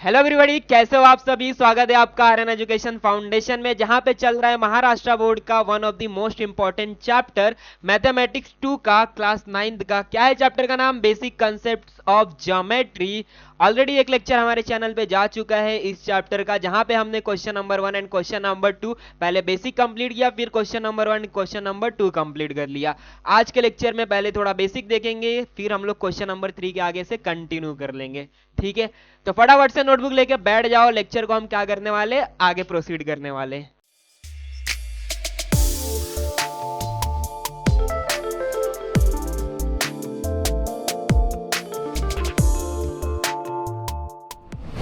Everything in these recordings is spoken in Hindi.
हेलो एवरीबॉडी, कैसे हो आप सभी। स्वागत है आपका आर्यन एजुकेशन फाउंडेशन में, जहां पे चल रहा है महाराष्ट्र बोर्ड का one of the most important chapter mathematics 2 का क्लास 9th का। क्या है चैप्टर का नाम? Basic concepts of geometry. Already एक लेक्चर हमारे चैनल पे जा चुका है इस चैप्टर का, जहां पे हमने question number 1 and question number 2 पहले बेसिक कंप्लीट किया, फिर question number 1 question number 2 complete कर लिया। आज के लेक्चर में पहले थोड़ा बेसिक देखेंगे, फिर हम लोग क्वेश्चन नंबर 3 के आगे से कंटिन्यू कर लेंगे। ठीक है, तो फटाफट से नोटबुक लेके बैठ जाओ। लेक्चर को हम क्या करने वाले, आगे प्रोसीड करने वाले।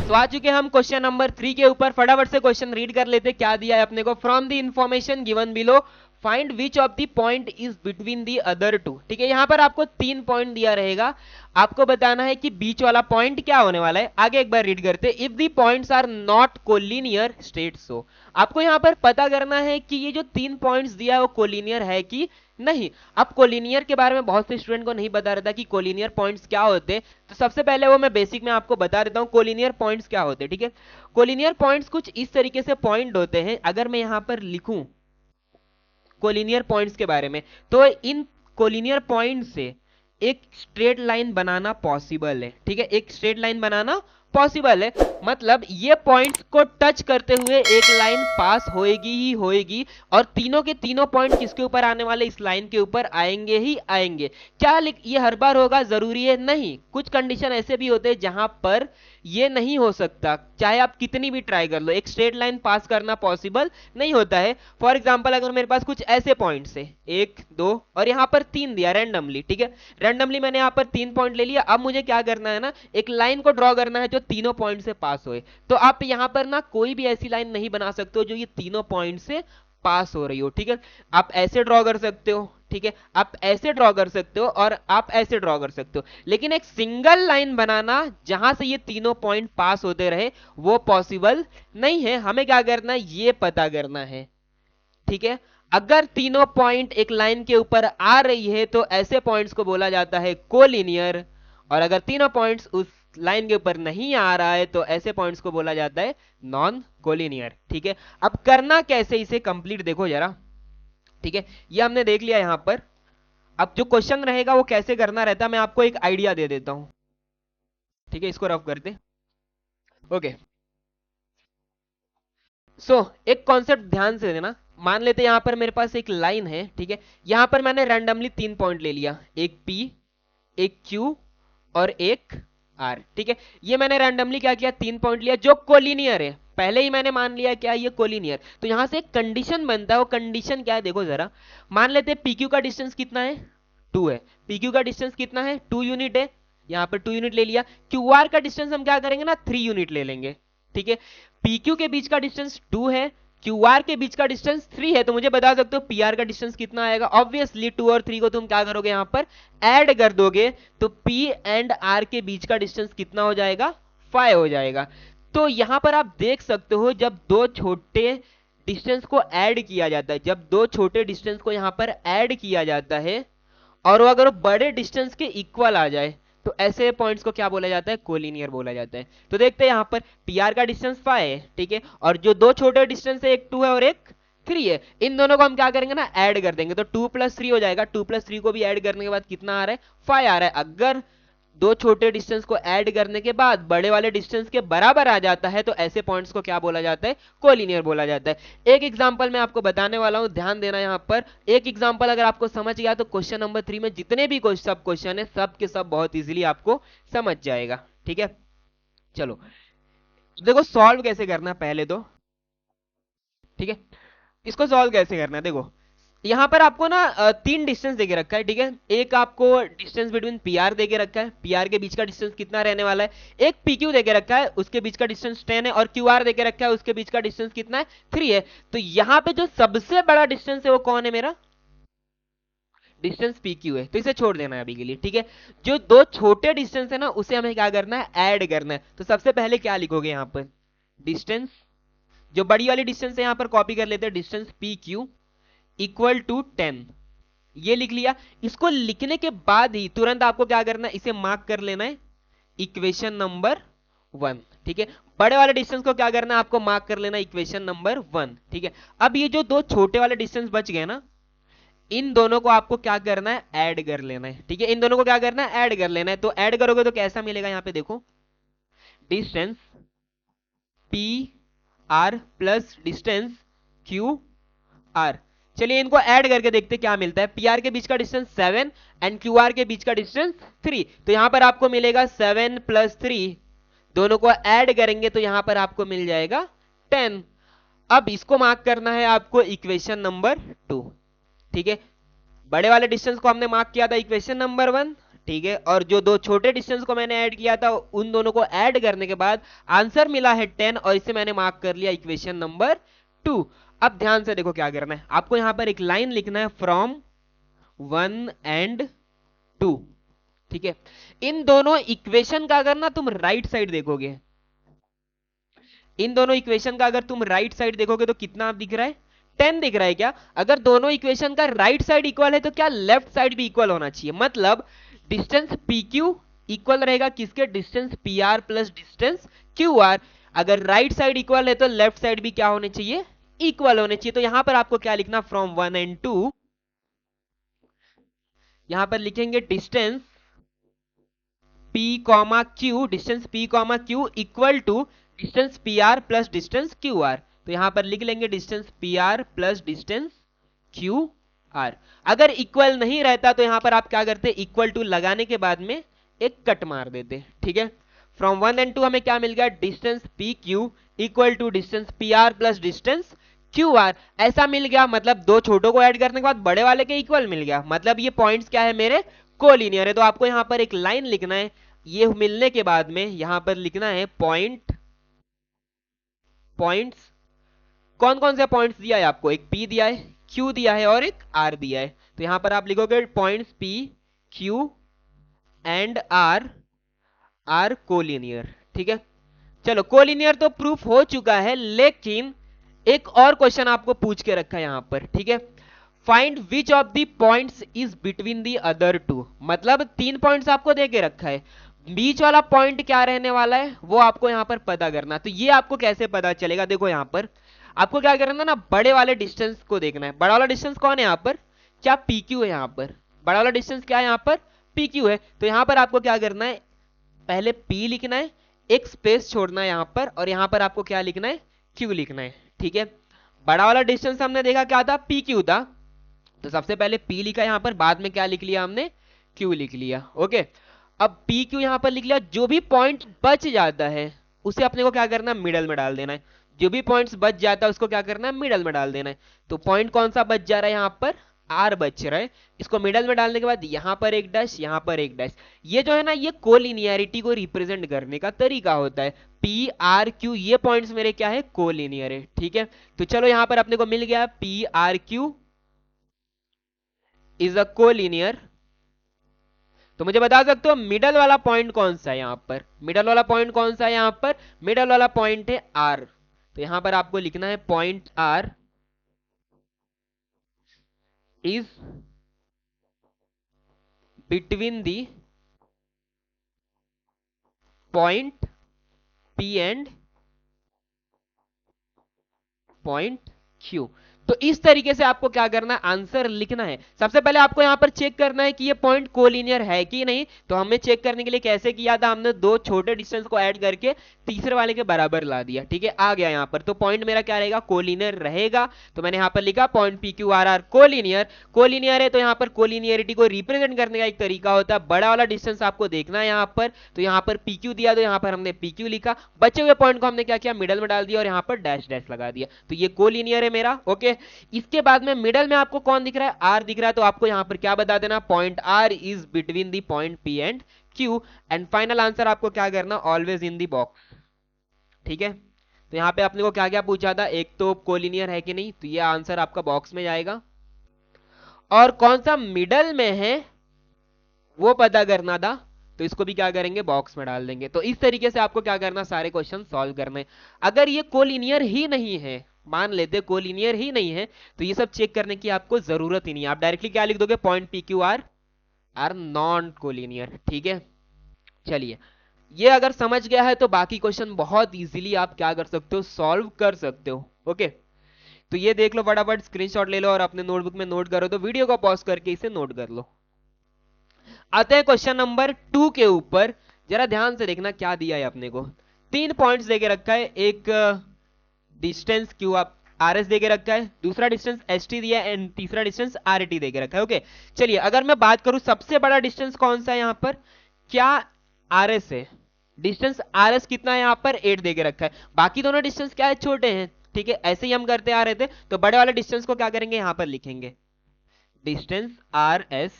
तो आ चुके हम क्वेश्चन नंबर 3 के ऊपर। फटाफट से क्वेश्चन रीड कर लेते, क्या दिया है अपने को। From the information given below find which of the point is between the other two. ठीक है, यहां पर आपको 3 पॉइंट दिया रहेगा, आपको बताना है कि बीच वाला पॉइंट क्या होने वाला है। आगे एक बार रीड करते। If the points are not collinear state so. आपको यहां पर पता करना है कि ये जो 3 पॉइंट्स दिया है वो कोलिनियर है कि नहीं। अब कोलिनियर के बारे में बहुत से स्टूडेंट को नहीं बता रहता कि कोलिनियर पॉइंट्स क्या होते, तो सबसे पहले वो मैं बेसिक में आपको बता देता हूं कोलिनियर पॉइंट्स क्या होते। ठीक है, कोलिनियर पॉइंट्स कुछ इस तरीके से पॉइंट होते हैं। अगर मैं यहां पर लिखूं कोलिनियर पॉइंट्स के बारे में, तो इन कोलिनियर पॉइंट से एक स्ट्रेट लाइन बनाना पॉसिबल है। ठीक है, एक स्ट्रेट लाइन बनाना पॉसिबल है, मतलब ये पॉइंट्स को टच करते हुए एक लाइन पास होएगी ही होएगी, और तीनों के तीनों पॉइंट किसके ऊपर आने वाले, इस लाइन के ऊपर आएंगे ही आएंगे। क्या ये हर बार होगा? जरूरी है नहीं। कुछ कंडीशन ऐसे भी होते हैं जहां पर ये नहीं हो सकता, चाहे आप कितनी भी ट्राई कर लो, एक स्ट्रेट लाइन पास करना पॉसिबल नहीं होता है। फॉर एग्जांपल, अगर मेरे पास कुछ ऐसे पॉइंट्स है 1 2 और यहां पर 3 दिया रैंडमली। ठीक है, रैंडमली मैंने यहां पर 3 पॉइंट ले लिया। अब मुझे क्या करना है ना, एक लाइन को ड्रॉ करना है जो तीनों पॉइंट से पास होए। तो आप यहां पर ना कोई भी ऐसी लाइन नहीं बना सकते हो जो ये तीनों पॉइंट से पास हो रही हो। ठीक है, आप ऐसे ड्रॉ कर सकते हो, ठीक है, आप ऐसे ड्रॉ कर सकते हो और आप ऐसे ड्रॉ कर सकते हो, लेकिन एक सिंगल लाइन बनाना जहां से ये तीनों पॉइंट पास होते रहे वो पॉसिबल नहीं है। हमें क्या करना है, ये पता करना है। ठीक है, अगर तीनों पॉइंट एक लाइन के ऊपर आ रही है तो ऐसे पॉइंट्स को बोला जाता है कोलिनियर, और अगर तीनों पॉइंट्स उस लाइन के ऊपर नहीं आ रहा है तो ऐसे पॉइंट्स को बोला जाता है नॉन कोलिनियर। ठीक है, अब करना कैसे, इसे कंप्लीट देखो जरा। ठीक है, ये हमने देख लिया यहां पर। अब जो क्वेश्चन रहेगा वो कैसे करना रहता है, मैं आपको एक आइडिया दे देता हूं। ठीक है, इसको रफ करते। ओके, एक कॉन्सेप्ट ध्यान से देना। मान लेते यहां पर मेरे पास एक लाइन है। ठीक है, यहां पर मैंने रैंडमली 3 पॉइंट ले लिया, एक P, एक Q और एक R। ठीक है, ये मैंने रैंडमली क्या किया, 3 पॉइंट लिया जो कोलिनियर है। पहले ही मैंने मान लिया क्या, ये कोलिनियर। तो यहां से एक कंडीशन बनता है, वो कंडीशन क्या है देखो जरा। मान लेते PQ का डिस्टेंस कितना है, 2 है। PQ का डिस्टेंस कितना है, 2 यूनिट है। यहां पर 2 यूनिट ले लिया। QR का डिस्टेंस हम क्या करेंगे ना, 3 यूनिट ले लेंगे। ठीक है, PQ के बीच का डिस्टेंस 2 है, QR के बीच का डिस्टेंस 3 है, तो मुझे बता सकते हो PR का डिस्टेंस कितना आएगा। ऑब्वियसली 2 और 3 को तुम क्या करोगे, यहां पर ऐड कर दोगे, तो P एंड R के बीच का डिस्टेंस कितना हो जाएगा, 5 हो जाएगा। तो यहां पर आप देख सकते हो, जब दो छोटे डिस्टेंस को ऐड किया जाता है, जब दो छोटे डिस्टेंस को यहां पर ऐड किया जाता है और वो अगर बड़े डिस्टेंस के इक्वल आ जाए, तो ऐसे पॉइंट्स को क्या बोला जाता है, कोलिनियर बोला जाता है। तो देखते हैं यहां पर PR का डिस्टेंस 5 है। ठीक है, और जो दो छोटे डिस्टेंस है, एक 2 है और एक 3 है, इन दोनों को हम क्या करेंगे ना, ऐड कर देंगे, तो 2 + 3 हो जाएगा। 2 + 3 को भी ऐड करने के बाद कितना आ रहा है, 5 आ रहा है। अगर दो छोटे डिस्टेंस को ऐड करने के बाद बड़े वाले डिस्टेंस के बराबर आ जाता है तो ऐसे पॉइंट्स को क्या बोला जाता है, कोलिनियर बोला जाता है। एक एग्जांपल मैं आपको बताने वाला हूं, ध्यान देना यहां पर। एक एग्जांपल अगर आपको समझ गया तो क्वेश्चन नंबर 3 में जितने भी सब क्वेश्चन है, सब के सब बहुत इजीली आपको समझ जाएगा। ठीक है, चलो देखो सॉल्व कैसे करना है पहले तो। ठीक है, इसको सॉल्व कैसे करना है देखो। यहां पर आपको ना 3 डिस्टेंस देके रखा है। ठीक है, एक आपको डिस्टेंस बिटवीन PR देके रखा है, PR के बीच का डिस्टेंस कितना रहने वाला है। एक PQ देके रखा है, उसके बीच का डिस्टेंस 10 है, और QR देके रखा है, उसके बीच का डिस्टेंस कितना है, 3 है। तो यहां पे जो सबसे बड़ा डिस्टेंस है वो कौन है, मेरा डिस्टेंस PQ है, तो इसे छोड़ देना है अभी के लिए। ठीक है, जो दो छोटे डिस्टेंस है ना, उसे हमें क्या करना है, ऐड करना है। तो सबसे पहले क्या लिखोगे यहां पर, डिस्टेंस, जो बड़ी वाली डिस्टेंस है यहां पर कॉपी कर लेते हैं, डिस्टेंस PQ इक्वल टू 10, ये लिख लिया। इसको लिखने के बाद ही तुरंत आपको क्या करना है, इसे मार्क कर लेना है इक्वेशन नंबर 1, ठीक है। बड़े वाले डिस्टेंस को क्या करना है, आपको मार्क कर लेना इक्वेशन नंबर 1, ठीक है। अब ये जो दो छोटे वाले डिस्टेंस बच गए ना, इन दोनों को आपको क्या करना है, ऐड कर लेना है, ठीक है। इन दोनों को क्या करना है, ऐड कर लेना है। तो ऐड करोगे तो कैसा मिलेगा, यहां पे देखो, distance P R plus distance Q are. चलिए इनको ऐड करके देखते क्या मिलता है। पी आर के बीच का डिस्टेंस 7 एंड क्यू आर के बीच का डिस्टेंस 3। तो यहां पर आपको मिलेगा 7 + 3, दोनों को ऐड करेंगे तो यहां पर आपको मिल जाएगा 10। अब इसको मार्क करना है आपको इक्वेशन नंबर 2, ठीक है। बड़े वाले डिस्टेंस को हमने मार्क किया था इक्वेशन नंबर 1, ठीक है। और जो दो छोटे डिस्टेंस को मैंने ऐड किया था, उन दोनों को ऐड करने के बाद आंसर मिला है 10, और इसे मैंने मार्क कर लिया इक्वेशन नंबर 2। अब ध्यान से देखो क्या करना है, आपको यहां पर एक लाइन लिखना है फ्रॉम 1 एंड 2, ठीक है। इन दोनों इक्वेशन का अगर ना तुम राइट साइड देखोगे, इन दोनों इक्वेशन का अगर तुम राइट साइड देखोगे तो कितना आप दिख रहा है, 10 दिख रहा है क्या। अगर दोनों इक्वेशन का राइट साइड इक्वल है तो क्या लेफ्ट साइड भी इक्वल होना चाहिए। मतलब डिस्टेंस पी क्यू इक्वल रहेगा किसके, distance P R plus distance Q R. अगर राइट साइड इक्वल है तो लेफ्ट साइड भी क्या होने चाहिए, इक्वल होने चाहिए। तो यहां पर आपको क्या लिखना, फ्रॉम 1 एंड 2, यहां पर लिखेंगे distance P comma Q, distance P comma Q equal to distance P R plus distance Q R. तो यहां पर लिख लेंगे distance P R plus distance Q R. अगर इक्वल नहीं रहता तो यहां पर आप क्या करते, इक्वल टू लगाने के बाद में एक कट मार देते, ठीक है। फ्रॉम 1 एंड 2 हमें क्या मिल गया, distance P Q equal to distance P R plus distance Q R, ऐसा मिल गया। मतलब दो छोटों को ऐड करने के बाद बड़े वाले के इक्वल मिल गया। मतलब ये पॉइंट्स क्या है, मेरे कोलिनियर है। तो आपको यहां पर एक लाइन लिखना है, ये मिलने के बाद में यहां पर लिखना है पॉइंट्स। कौन कौन से पॉइंट्स दिया है आपको, एक P दिया है, Q दिया है और एक R दिया है। तो यहां पर आप लिखोगे points P Q and R are collinear, ठीक है। चलो कोलिनियर तो प्रूफ हो चुका है, लेकिन एक और क्वेश्चन आपको पूछ के रखा है यहां पर, ठीक है। Find which of the points is between the other two. मतलब 3 पॉइंट्स आपको दे के रखा है, बीच वाला पॉइंट क्या रहने वाला है वो आपको यहां पर पता करना। तो ये आपको कैसे पता चलेगा, देखो यहां पर आपको क्या करना ना, बड़े वाले डिस्टेंस को देखना है। बड़ा वाला डिस्टेंस कौन है यहां पर, क्या PQ है यहां पर, बड़ा वाला डिस्टेंस क्या है यहां पर, PQ है। तो यहां पर आपको क्या करना है, पहले P लिखना है, एक स्पेस छोड़ना है यहां पर, और यहां पर आपको क्या लिखना है, Q लिखना है, ठीक है। बड़ा वाला डिस्टेंस हमने देखा क्या था, PQ था। तो सबसे पहले P लिखा यहां पर, बाद में क्या लिख लिया हमने, Q लिख लिया, ओके। अब PQ यहां पर लिख लिया, जो भी पॉइंट बच जाता है उसे अपने को क्या करना, मिडल में डाल देना है। जो भी पॉइंट्स बच जाता है उसको क्या करना है, मिडल में डाल देना है। तो पॉइंट कौन सा बच जा रहा है, यहां पर R बच रहा है। इसको मिडल में डालने के बाद यहां पर एक डैश, यहां पर एक डैश। ये जो है ना, ये कोलिनियरिटी को रिप्रेजेंट करने का तरीका होता है। P R Q ये पॉइंट्स मेरे क्या है, कोलिनियर है, ठीक है। तो चलो यहां पर अपने को मिल गया P R Q is a collinear. तो मुझे बता सकते हो मिडल वाला पॉइंट कौन सा है यहां पर, मिडल वाला पॉइंट कौन सा है यहां पर, मिडल वाला पॉइंट है R। तो यहां पर आपको लिखना है point R is between the point P and point Q। तो इस तरीके से आपको क्या करना है, आंसर लिखना है। सबसे पहले आपको यहां पर चेक करना है कि ये पॉइंट कोलिनियर है कि नहीं। तो हमने चेक करने के लिए कैसे किया था, हमने दो छोटे डिस्टेंस को ऐड करके तीसरे वाले के बराबर ला दिया, ठीक है। आ गया यहां पर, तो पॉइंट मेरा क्या रहेगा, कोलिनियर रहेगा। तो मैंने यहां पर लिखा पॉइंट PQRR कोलिनियर। कोलिनियर है तो यहां पर कोलिनियरिटी को रिप्रेजेंट करने का एक तरीका होता है, बड़ा वाला डिस्टेंस आपको देखना है यहां पर। तो यहां पर PQ दिया तो यहां पर हमने PQ लिखा, बचे हुए पॉइंट को हमने क्या किया, मिडल में डाल दिया और यहां पर डैश डैश लगा दिया। तो ये कोलिनियर है मेरा, ओके। इसके बाद में मिडल में आपको कौन दिख रहा है, आर दिख रहा है। तो आपको यहां पर क्या बता देना, point R is between the point P and Q। And final answer आपको क्या करना, ऑलवेज इन दी बॉक्स, ठीक है। तो यहां पे आपने को क्या क्या पूछा था, एक तो कोलिनियर है कि नहीं, तो ये आंसर आपका बॉक्स में जाएगा, और कौन सा मिडल में है वो पता करना था। तो इसको भी क्या करेंगे, बॉक्स में डाल देंगे। तो इस तरीके से आपको क्या करना, सारे क्वेश्चन सॉल्व करने। अगर ये कोलिनियर ही नहीं है, मान लेते कोलिनियर ही नहीं है, तो ये सब चेक करने की आपको जरूरत ही नहीं है। आप डायरेक्टली क्या लिख दोगे, point PQR are non collinear, ठीक है। चलिए ये अगर समझ गया है तो बाकी क्वेश्चन बहुत इजीली आप क्या कर सकते हो, सॉल्व कर सकते हो। ओके, तो ये देख लो, फटाफट स्क्रीनशॉट ले लो और अपने नोटबुक में नोट करो, तो वीडियो को पॉज करके इसे नोट कर लो। आते हैं क्वेश्चन नंबर 2 के ऊपर। जरा ध्यान से देखना क्या दिया है अपने को। 3 पॉइंट्स देके रखा है, एक डिस्टेंस क्यू आप आर एस देके रखा है, दूसरा डिस्टेंस एस टी दिया है एंड तीसरा डिस्टेंस आर टी देके रखा है। ओके, चलिए अगर मैं बात करूं सबसे बड़ा डिस्टेंस कौन सा है यहां पर, क्या आर एस है। डिस्टेंस आर एस कितना है यहां पर 8 देके रखा है, बाकी दोनों डिस्टेंस क्या है, छोटे हैं। ठीक है, ऐसे ही हम करते आ रहे थे, तो बड़े वाले डिस्टेंस को क्या करेंगे, यहां पर लिखेंगे distance R S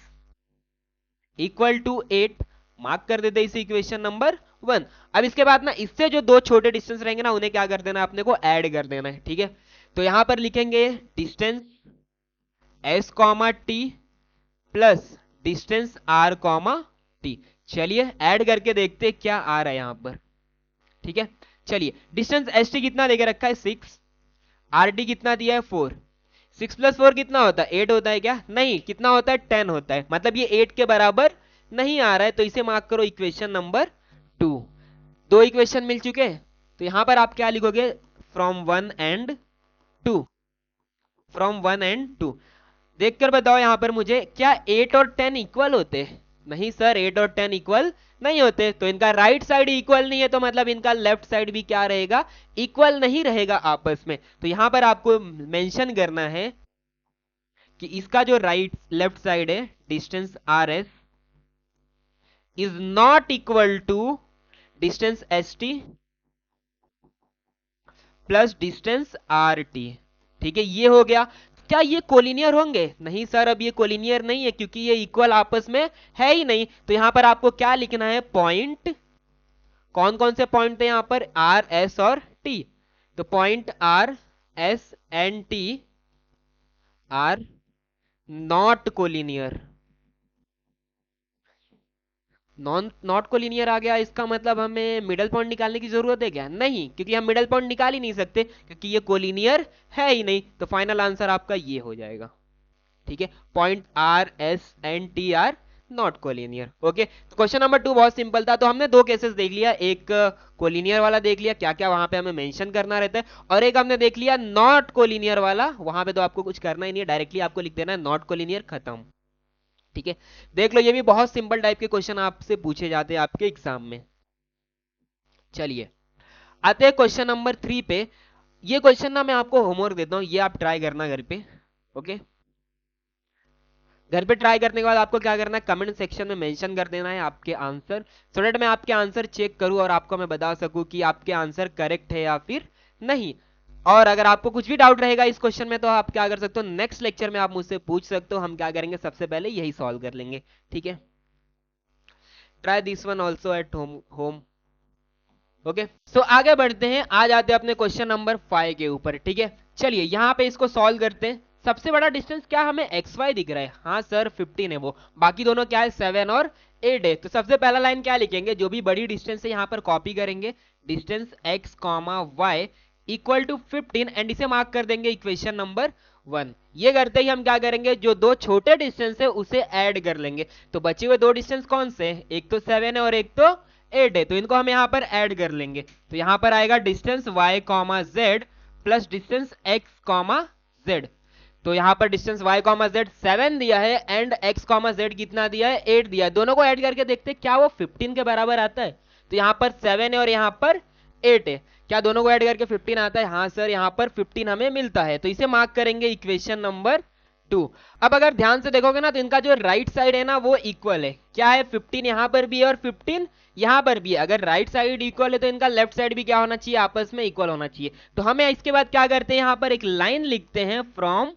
equal to 8, mark कर देते इसे इक्वेशन नंबर 1। अब इसके बाद ना इससे जो दो छोटे डिस्टेंस रहेंगे ना उन्हें क्या कर देना है, अपने को ऐड कर देना है। ठीक है, तो यहां पर लिखेंगे distance S comma T plus distance are comma T. चलिए ऐड करके देखते हैं क्या आ रहा है यहां पर। ठीक है, चलिए डिस्टेंस एस टी कितना देके रखा है 6, आर टी कितना दिया है 4। 6 प्लस 4 कितना होता है 8 होता है क्या, नहीं, कितना होता है 10 होता है, मतलब ये 8 के बराबर नहीं आ रहा है, तो इसे मार्क करो इक्वेशन नंबर 2। दो इक्वेशन मिल चुके, तो यहां पर आप क्या लिखोगे, फ्रॉम 1 एंड 2, फ्रॉम 1 एंड 2। देखकर बताओ यहां पर मुझे, क्या 8 और 10 इक्वल होते, नहीं सर 8 और 10 इक्वल नहीं होते, तो इनका राइट साइड इक्वल नहीं है, तो मतलब इनका लेफ्ट साइड भी क्या रहेगा, इक्वल नहीं रहेगा आपस में। तो यहां पर आपको मेंशन करना है कि इसका जो राइट लेफ्ट साइड है distance R S is not equal to distance S T plus distance R T. ठीक है, ये हो गया। क्या ये कोलिनियर होंगे, नहीं सर अब ये कोलिनियर नहीं है, क्योंकि ये इक्वल आपस में है ही नहीं। तो यहां पर आपको क्या लिखना है, पॉइंट, कौन कौन से पॉइंट थे यहां पर, आर एस और टी। तो point R S and T are not collinear. Not collinear आ गया, इसका मतलब हमें मिडल पॉइंट निकालने की जरूरत है क्या, नहीं, क्योंकि हम मिडल पॉइंट निकाल ही नहीं सकते, क्योंकि ये कोलिनियर है ही नहीं। तो फाइनल आंसर आपका ये हो जाएगा। ठीक है, point R S and T are not collinear. Okay, तो क्वेश्चन नंबर 2 बहुत सिंपल था। तो हमने दो केसेस देख लिया, एक कोलिनियर वाला देख लिया, क्या क्या वहां पे हमें मेंशन करना रहता है, और एक हमने देख लिया नॉट कोलिनियर वाला, वहां पे तो आपको कुछ करना ही नहीं है, डायरेक्टली आपको लिख देना है नॉट कोलिनियर, खत्म। ठीक है, देख लो ये भी बहुत सिंपल टाइप के क्वेश्चन आपसे पूछे जाते हैं आपके एग्जाम में। चलिए आते हैं क्वेश्चन नंबर 3 पे। ये क्वेश्चन ना मैं आपको होमवर्क देता हूं, ये आप ट्राई करना घर पे। ओके, घर पे ट्राई करने के बाद आपको क्या करना है, कमेंट सेक्शन में मेंशन कर देना है आपके आंसर, सो दैट मैं आपके आंसर चेक करूं और आपको मैं बता सकूं कि आपके आंसर करेक्ट है या फिर नहीं। और अगर आपको कुछ भी डाउट रहेगा इस क्वेश्चन में, तो आप क्या कर सकते हो, नेक्स्ट लेक्चर में आप मुझसे पूछ सकते हो, हम क्या करेंगे सबसे पहले यही सॉल्व कर लेंगे। ठीक है, try this one also at home. Okay, so आगे बढ़ते हैं, आ जाते हैं अपने क्वेश्चन नंबर 5 के ऊपर। ठीक है, चलिए यहाँ पे इसको सॉल्व करते हैं। सबसे बड़ा डिस्टेंस क्या हमें एक्स वाई दिख रहा है, हाँ सर 15 है वो, बाकी दोनों क्या है 7 और 8 है। तो सबसे पहला लाइन क्या लिखेंगे, जो भी बड़ी डिस्टेंस है यहाँ पर कॉपी करेंगे, distance X comma Y equal to 15 and इसे मार्क कर देंगे इक्वेशन नंबर 1। ये करते ही हम क्या करेंगे, जो दो छोटे डिस्टेंस है उसे ऐड कर लेंगे। तो बचे हुए दो डिस्टेंस कौन से हैं, एक तो 7 है और एक तो 8 है, तो इनको हम यहाँ पर ऐड कर लेंगे। तो यहाँ पर आएगा distance y comma Z plus distance x comma Z. तो यहाँ पर डिस्टेंस y कॉमा जेड 7 दिया है एंड x कॉमा जेड कितना दिया है 8 दिया है। दोनों को ऐड करके देखते हैं क्या वो 15 के बराबर आता है। तो यहाँ पर 7 है और यहाँ पर 8 है, क्या दोनों को ऐड करके 15 आता है, हाँ सर यहाँ पर 15 हमें मिलता है। तो इसे मार्क करेंगे इक्वेशन नंबर 2। अब अगर ध्यान से देखोगे ना, तो इनका जो राइट साइड है ना वो इक्वल है, क्या है 15 यहां पर भी है और 15 यहां पर भी है। अगर राइट साइड इक्वल है तो इनका लेफ्ट साइड भी क्या होना चाहिए, आपस में इक्वल होना चाहिए। तो हमें इसके बाद क्या करते हैं, यहां पर एक लाइन लिखते हैं फ्रॉम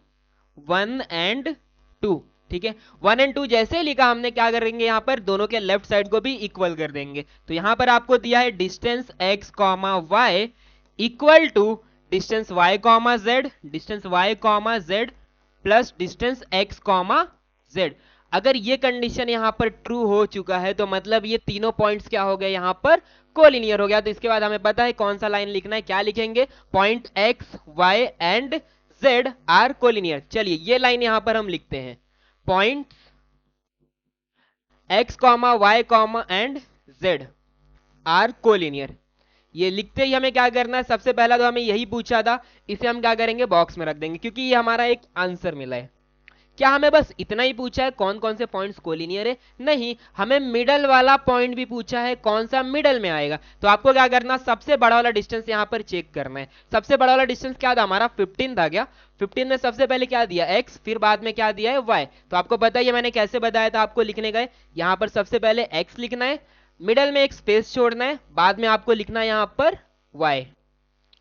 1 एंड 2। ठीक है, 1 एंड 2 जैसे ही लिखा हमने, क्या करेंगे यहाँ पर दोनों के लेफ्ट साइड को भी इक्वल कर देंगे। तो यहां पर आपको दिया है distance x comma Y equal to distance y comma Z, distance y comma Z plus distance x comma Z. अगर ये कंडीशन यहां पर ट्रू हो चुका है तो मतलब ये तीनों पॉइंट्स क्या हो गए, यहां पर कोलिनियर हो गया। तो इसके बाद हमें पता है कौन सा लाइन लिखना है, क्या लिखेंगे, point x y and z are collinear. चलिए ये लाइन यहां पर हम लिखते हैं, point x comma y comma and z are collinear. ये लिखते ही हमें क्या करना है, सबसे पहला तो हमें यही पूछा था, इसे हम क्या करेंगे, बॉक्स में रख देंगे, क्योंकि ये हमारा एक आंसर मिला है। क्या हमें बस इतना ही पूछा है कौन कौन से पॉइंट्स कोलिनियर है? नहीं, हमें मिडल वाला पॉइंट भी पूछा है, कौन सा मिडल में आएगा। तो आपको क्या करना, सबसे बड़ा वाला डिस्टेंस यहाँ पर चेक करना है। सबसे बड़ा वाला डिस्टेंस क्या था हमारा, 15 था क्या? 15 में सबसे पहले क्या दिया, x, फिर बाद में क्या दिया है, y। तो आपको पता है मैंने कैसे बताया था आपको लिखने का है, यहाँ पर सबसे पहले x लिखना है, मिडल में एक स्पेस छोड़ना है, बाद में आपको लिखना है यहाँ पर y।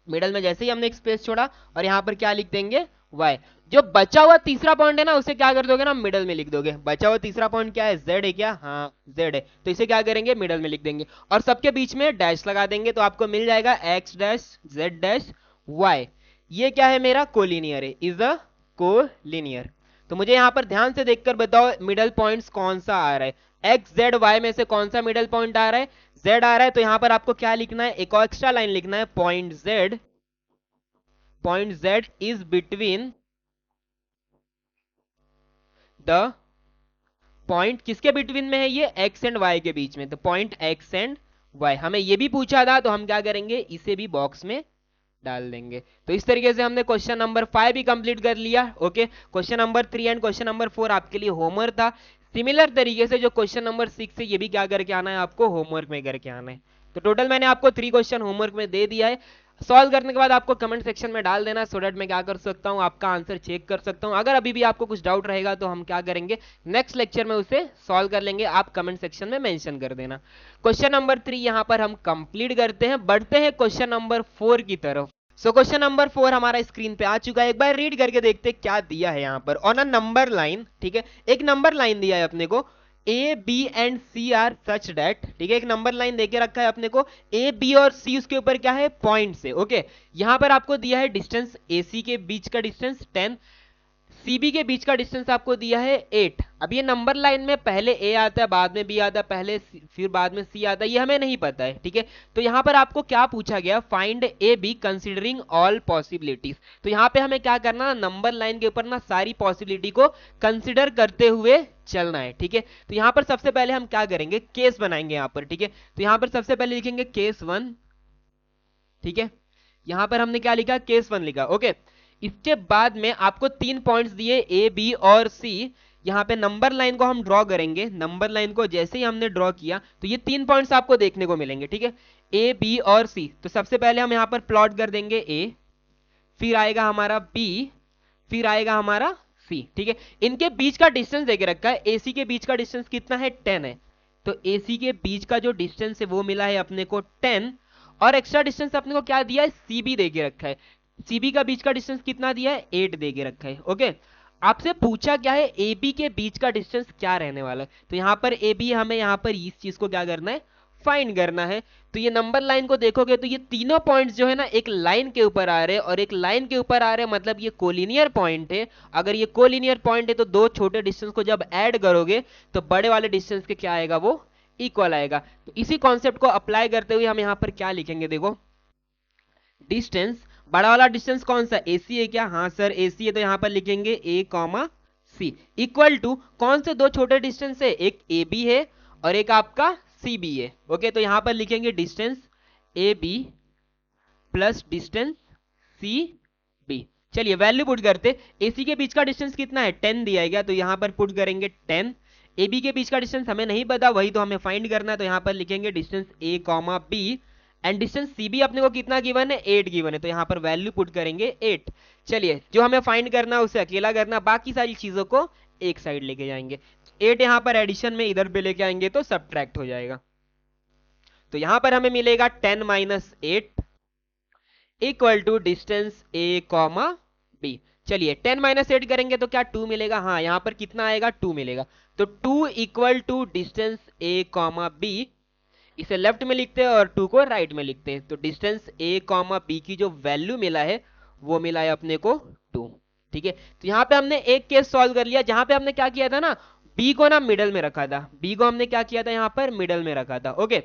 मिडल में जैसे ही हमने एक स्पेस छोड़ा और यहाँ पर क्या लिख देंगे, y। जो बचा हुआ तीसरा पॉइंट है ना, उसे क्या कर दोगे ना, मिडल में लिख दोगे। बचा हुआ तीसरा पॉइंट क्या है, z है क्या? हाँ z है, तो इसे क्या करेंगे, मिडल में लिख देंगे और सबके बीच में डैश लगा देंगे, तो आपको मिल जाएगा x dash z dash y। ये क्या है, मेरा कोलिनियर है, इज अ कोलिनियर। तो मुझे यहाँ पर ध्यान से देखकर बताओ मिडल पॉइंट्स कौन सा आ रहा है, x z y में से कौन सा मिडल पॉइंट आ रहा है, z आ रहा है। तो यहाँ पर आपको क्या लिखना है, एक और एक्स्ट्रा लाइन लिखना है, point z is between the point, किसके बिटवीन में है ये, x एंड y के बीच में, तो पॉइंट x एंड y। हमें ये भी पूछा था, तो हम क्या करेंगे, इसे भी बॉक्स में डाल देंगे। तो इस तरीके से हमने क्वेश्चन नंबर 5 भी कंप्लीट कर लिया। Okay, question number 3 and question number 4 आपके लिए होमवर्क था। सिमिलर तरीके से जो क्वेश्चन नंबर 6 है, ये भी क्या करके आना है, आपको होमवर्क में करके आना है। तो टोटल मैंने आपको 3 क्वेश्चन होमवर्क में दे दिया है। सॉल्व करने के बाद आपको कमेंट सेक्शन में डाल देना, सो दैट मैं क्या कर सकता हूँ, आपका आंसर चेक कर सकता हूँ। अगर अभी भी आपको कुछ डाउट रहेगा तो हम क्या करेंगे, नेक्स्ट लेक्चर में उसे सॉल्व कर लेंगे, आप कमेंट सेक्शन में मेंशन कर देना। क्वेश्चन नंबर 3 यहाँ पर हम कंप्लीट करते हैं, बढ़ते हैं क्वेश्चन नंबर 4 की तरफ। सो क्वेश्चन नंबर 4 हमारा स्क्रीन पे आ चुका है, एक बार रीड करके देखते हैं क्या दिया है यहाँ पर। ऑन अ नंबर लाइन, ठीक है, एक नंबर लाइन दिया है अपने को, A B and C are such that, ठीक है, एक नंबर लाइन देके रखा है अपने को, ए बी और सी उसके ऊपर क्या है, पॉइंट से। ओके, यहाँ पर आपको दिया है डिस्टेंस, ए सी के बीच का डिस्टेंस 10, सीबी के बीच का डिस्टेंस आपको दिया है 8। अब ये नंबर लाइन में पहले ए आता है, बाद में बी आता है, पहले फिर बाद में सी आता है, ये हमें नहीं पता है, ठीक है। तो यहाँ पर आपको क्या पूछा गया, find A be considering all possibilities. तो यहाँ पे हमें क्या करना, नंबर लाइन के ऊपर ना सारी पॉसिबिलिटी को कंसिडर करते हुए चलना है, ठीक है। तो यहाँ पर सबसे पहले हम क्या करेंगे, केस बनाएंगे यहाँ पर, ठीक है। तो यहाँ पर सबसे पहले लिखेंगे केस 1, ठीक है। यहाँ पर हमने क्या लिखा, केस 1 लिखा। ओके, इसके बाद में आपको 3 पॉइंट्स दिए, ए बी और सी। यहाँ पे नंबर लाइन को हम ड्रॉ करेंगे, नंबर लाइन को जैसे ही हमने ड्रॉ किया तो ये 3 पॉइंट्स आपको देखने को मिलेंगे, ठीक है, ए बी और सी। तो सबसे पहले हम यहाँ पर प्लॉट कर देंगे ए, फिर आएगा हमारा बी, फिर आएगा हमारा सी, ठीक है। इनके बीच का डिस्टेंस देके रखा है, एसी के बीच का डिस्टेंस कितना है, 10 है। तो एसी के बीच का जो डिस्टेंस है वो मिला है अपने को 10, और एक्स्ट्रा डिस्टेंस अपने को क्या दिया है, सीबी देके रखा है। सीबी का बीच का डिस्टेंस कितना दिया है, 8 देके रखा है। ओके, आपसे पूछा क्या है, ए बी के बीच का डिस्टेंस क्या रहने वाला है। तो यहाँ पर ए बी, हमें यहाँ पर इस चीज को क्या करना है, फाइंड करना है। तो ये नंबर लाइन को देखोगे तो ये तीनों पॉइंट्स जो है ना एक लाइन के ऊपर आ रहे हैं, और एक लाइन के ऊपर आ रहे हैं मतलब ये कोलिनियर पॉइंट है। अगर ये कोलिनियर पॉइंट है तो दो छोटे डिस्टेंस को जब ऐड करोगे तो बड़े वाले डिस्टेंस के क्या आएगा, वो इक्वल आएगा। तो इसी कॉन्सेप्ट को अप्लाई करते हुए हम यहाँ पर क्या लिखेंगे, देखो, डिस्टेंस, बड़ा वाला डिस्टेंस कौन सा, एसी है क्या, हाँ सर एसी है, तो यहाँ पर लिखेंगे ए कॉमा सी, इक्वल टू कौन से दो छोटे डिस्टेंस है, एक ए बी है और एक आपका सी बी है। ओके, तो यहाँ पर लिखेंगे distance A B plus distance C B. चलिए वैल्यू पुट करते, एसी के बीच का डिस्टेंस कितना है, 10 दिया गया, तो यहाँ पर पुट करेंगे 10। ए बी के बीच का डिस्टेंस हमें नहीं पता, वही तो हमें फाइंड करना है, तो यहाँ पर लिखेंगे distance A comma B, and distance C B अपने को कितना गिवन है, 8 गिवन है, तो यहाँ पर वैल्यू पुट करेंगे 8। चलिए जो हमें फाइंड करना है उसे अकेला करना, बाकी सारी चीजों को एक साइड लेके जाएंगे। 8 यहाँ पर एडिशन में इधर पे लेके आएंगे तो सब्ट्रैक्ट हो जाएगा। तो यहाँ पर हमें मिलेगा 10 minus 8 equal to distance A comma B. चलिए 10 माइनस 8 करेंगे तो क्या 2 मिलेगा, हाँ यहाँ पर कितना आएगा, 2 मिलेगा। तो 2 equal to distance A comma B, इसे लेफ्ट में लिखते हैं और 2 को राइट में लिखते हैं। तो डिस्टेंस ए कॉमा बी की जो वैल्यू मिला है वो मिला है अपने को 2, ठीक है। तो यहाँ पे हमने एक केस सॉल्व कर लिया, जहां पे हमने क्या किया था ना, बी को ना मिडल में रखा था, बी को हमने क्या किया था, यहाँ पर मिडल में रखा था। ओके,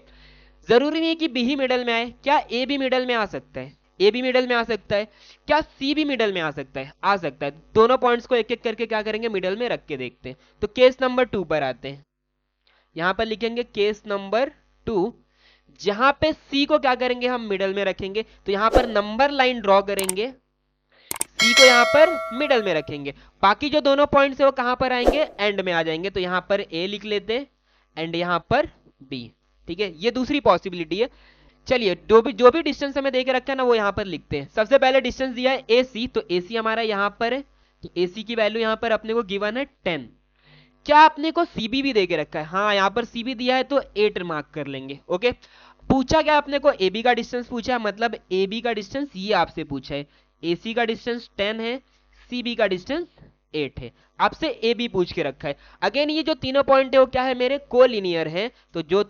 जरूरी नहीं है कि बी ही मिडल में आए, क्या ए भी मिडल में आ सकता है, ए भी मिडल में आ सकता है, क्या सी भी मिडल में आ सकता है, आ सकता है। दोनों पॉइंट्स को एक एक करके क्या करेंगे, मिडल में रख के देखते हैं। तो केस नंबर 2 पर आते हैं, यहां पर लिखेंगे केस नंबर 2, जहां पे सी को क्या करेंगे, हम मिडल में रखेंगे, तो यहां पर नंबर लाइन ड्रॉ करेंगे, सी को यहां पर मिडल में रखेंगे, बाकी जो दोनों पॉइंट्स है वो कहां पर आएंगे, एंड में आ जाएंगे, तो यहां पर ए लिख लेते हैं एंड यहां पर बी। ठीक है, ये दूसरी पॉसिबिलिटी है। चलिए जो भी डिस्टेंस हमें दे के रखा है ना वो यहां पर लिखते हैं। सबसे पहले डिस्टेंस दिया है ए सी, तो ए सी हमारा यहां पर है, तो ए सी की वैल्यू यहां पर अपने को गिवन है 10। क्या आपने को सीबी भी दे के रखा है, हाँ यहां पर सीबी दिया है तो 8 मार्क कर लेंगे। ओके, पूछा क्या आपने को, एबी का डिस्टेंस पूछा है, मतलब एबी का डिस्टेंस ये आपसे पूछा है, एसी का डिस्टेंस 10 है, सीबी का डिस्टेंस 8 है, आपसे ए बी पूछ के रखा है। अगेन ये जो तीनों पॉइंट है वो क्या है, मेरे कोलिनियर है, तो जो